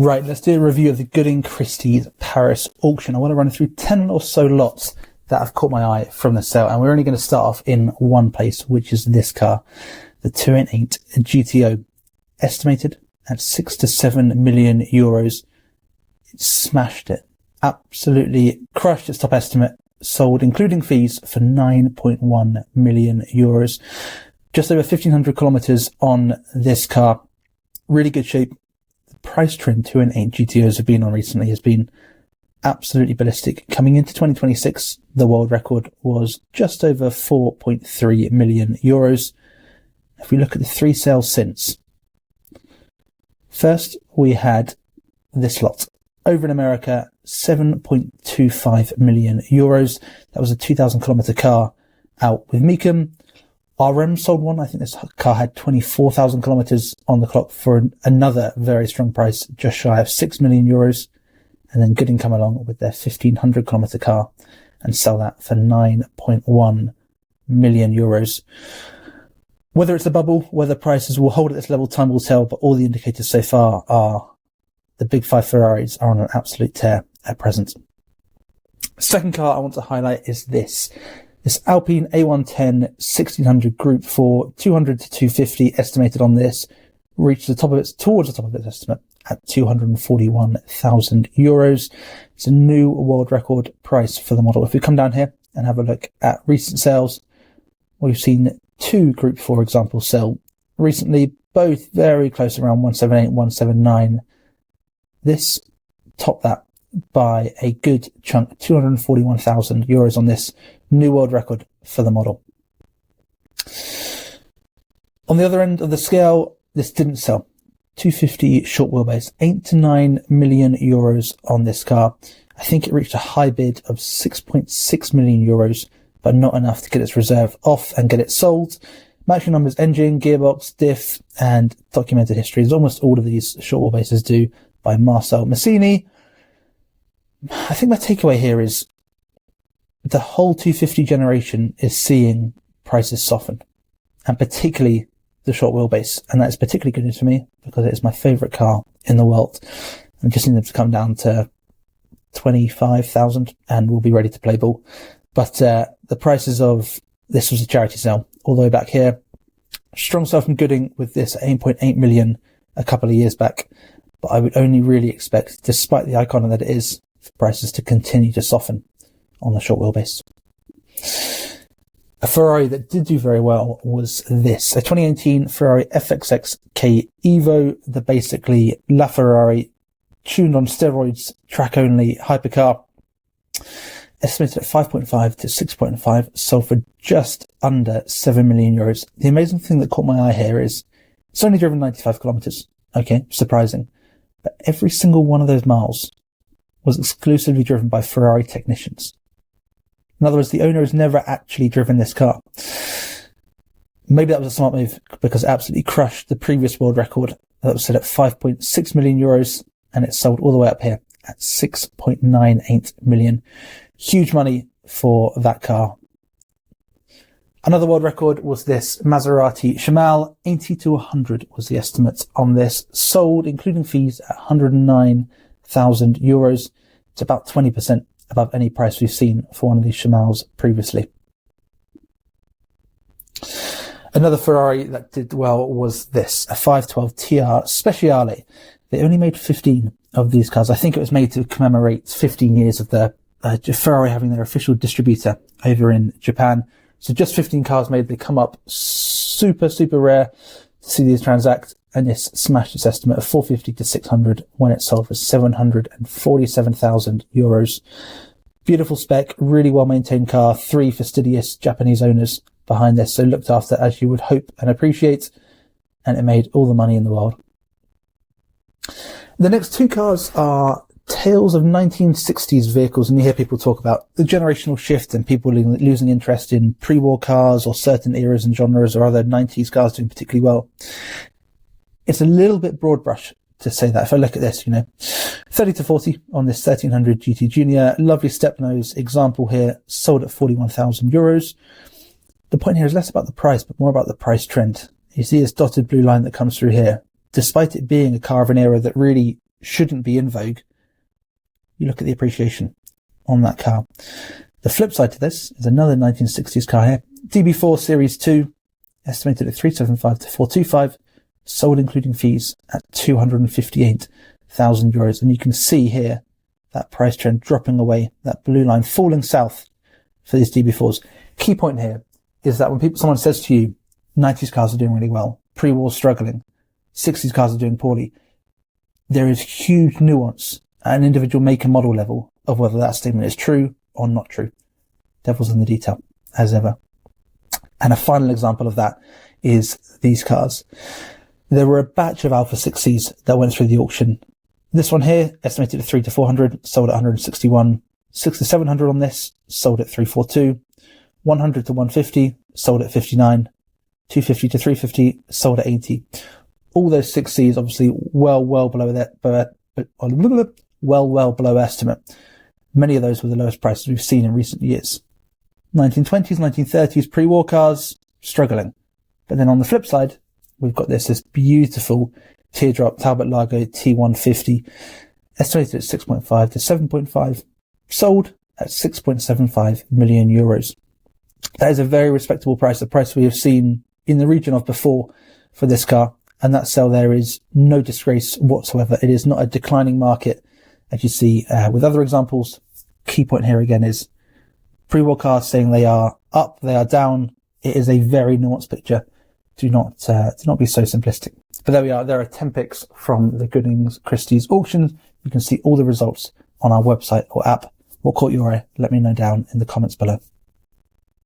Right, let's do a review of the Gooding Christie Paris auction. I want to run through 10 or so lots that have caught my eye from the sale, and we're only going to start off in one place, which is this car, the 288 GTO, estimated at 6 to 7 million euros. It smashed it, absolutely crushed its top estimate, sold including fees for 9.1 million euros. Just over 1,500 kilometers on this car. Really good shape. The price trend 288 GTOs have been on recently has been absolutely ballistic. Coming into 2026, the world record was just over 4.3 million euros. If we look at the three sales since, first we had this lot over in America, 7.25 million euros. That was a 2,000 kilometer car out with Meekum. RM sold one. I think this car had 24,000 kilometers on the clock for another very strong price, just shy of 6 million euros. And then Gooding come along with their 1,500 kilometer car and sell that for 9.1 million euros. Whether it's a bubble, whether prices will hold at this level, time will tell, but all the indicators so far are the big five Ferraris are on an absolute tear at present. Second car I want to highlight is this Alpine A110 1600 Group 4, 200 to 250 estimated on this, reached towards the top of its estimate at 241,000 euros. It's a new world record price for the model. If we come down here and have a look at recent sales, we've seen two Group 4 examples sell recently, both very close, around 178, 179. This topped that by a good chunk, 241,000 euros on this new world record for the model. On the other end of the scale, this didn't sell. 250 short wheelbase, 8 to 9 million euros on this car. I think it reached a high bid of 6.6 million euros, but not enough to get its reserve off and get it sold. Matching numbers, engine, gearbox, diff, and documented history, as almost all of these short wheelbases do, by Marcel Massini. I think my takeaway here is the whole 250 generation is seeing prices soften, and particularly the short wheelbase. And that's particularly good news for me because it is my favourite car in the world. I just need them to come down to 25,000 and we'll be ready to play ball. But the prices of this was a charity sale all the way back here. Strong sell from Gooding with this at 8.8 million a couple of years back. But I would only really expect, despite the icon that it is, for prices to continue to soften on the short wheelbase. A Ferrari that did do very well was this, a 2018 Ferrari FXXK Evo, the basically LaFerrari tuned on steroids, track only hypercar. Estimated at 5.5 to 6.5, sold for just under 7 million euros. The amazing thing that caught my eye here is it's only driven 95 kilometers. Okay, surprising. But every single one of those miles was exclusively driven by Ferrari technicians. In other words, the owner has never actually driven this car. Maybe that was a smart move because it absolutely crushed the previous world record that was set at 5.6 million euros and it sold all the way up here at 6.98 million. Huge money for that car. Another world record was this Maserati Shamal, 80 to 100 was the estimate on this. Sold, including fees, at 109,000 euros. It's about 20% above any price we've seen for one of these Shamals previously. Another Ferrari that did well was this, a 512 TR Speciale. They only made 15 of these cars. I think it was made to commemorate 15 years of the Ferrari having their official distributor over in Japan. So just 15 cars made. They come up super, super rare to see these transact. And this smashed its estimate of 450 to 600 when it sold for 747,000 euros. Beautiful spec, really well maintained car. 3 fastidious Japanese owners behind this. So looked after as you would hope and appreciate. And it made all the money in the world. The next two cars are tales of 1960s vehicles, and you hear people talk about the generational shift and people losing interest in pre-war cars or certain eras and genres or other 90s cars doing particularly well. It's a little bit broad brush to say that. If I look at this, 30 to 40 on this 1300 GT Junior, lovely step nose example here, sold at 41,000 euros. The point here is less about the price, but more about the price trend. You see this dotted blue line that comes through here. Despite it being a car of an era that really shouldn't be in vogue, you look at the appreciation on that car. The flip side to this is another 1960s car here. DB4 Series 2, estimated at 375 to 425, sold including fees at 258,000 euros. And you can see here that price trend dropping away, that blue line falling south for these DB4s. Key point here is that when someone says to you, 90s cars are doing really well, pre-war struggling, 60s cars are doing poorly, there is huge nuance at an individual make and model level of whether that statement is true or not true. Devil's in the detail, as ever. And a final example of that is these cars. There were a batch of Alpha 6Cs that went through the auction. This one here, estimated at 3 to 400, sold at 161. 6 to 700 on this, sold at 342. 100 to 150, sold at 59. 250 to 350, sold at 80. All those 6Cs obviously well below that, well below estimate. Many of those were the lowest prices we've seen in recent years. 1920s, 1930s pre-war cars, struggling. But then on the flip side, we've got this beautiful teardrop Talbot Lago T150, estimated at 6.5 to 7.5, sold at 6.75 million euros. That is a very respectable price, a price we have seen in the region of before for this car. And that sale there is no disgrace whatsoever. It is not a declining market, as you see with other examples. Key point here again is pre-war cars saying they are up, they are down. It is a very nuanced picture. Do not be so simplistic. But there we are. There are 10 picks from the Gooding Christie's auctions. You can see all the results on our website or app. What caught your eye? Let me know down in the comments below.